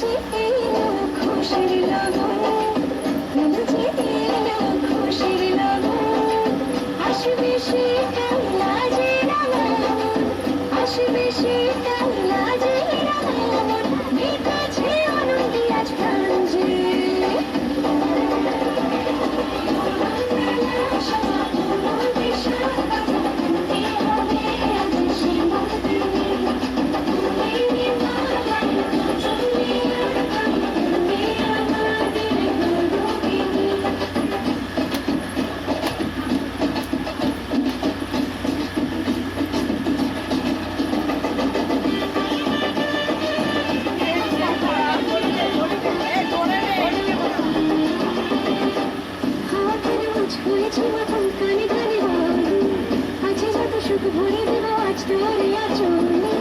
যে এলো খুশির লগন, এলো যে এলো খুশির লগন, আসবে সে কাল লাজের আগমন, আসবে সে কাল লাজের আগমন, মেতেছে আনন্দে আজ প্রাণ যে। হয়েছে মাখন কানে কানে বলে, আছে যত সুখ ভরে দেব আজ তোরে আচলে,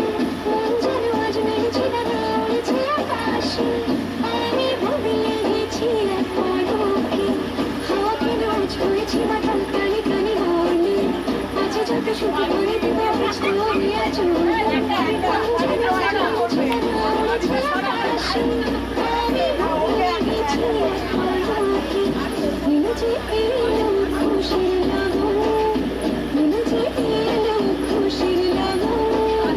মন যেন আজ মেরেছে দানা উড়েছে আকাশে, আমি বদলে গেছি এক পলকে। হাওয়া কেন আজ হয়েছে মাখন কানে কানে বলে, আছে যত সুখ ভরে দেব আজ তোরে আচলে, মন যেন আজ মেরেছে দানা উড়েছে আকাশে, আমি বদলে গেছি এক পলকে। এলো যে এলো খুশির লগন, এলো যে এলো খুশির লগন,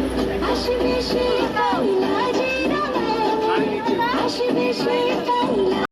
আসবে সে কাল লাজের আগমন, আসবে সে কাল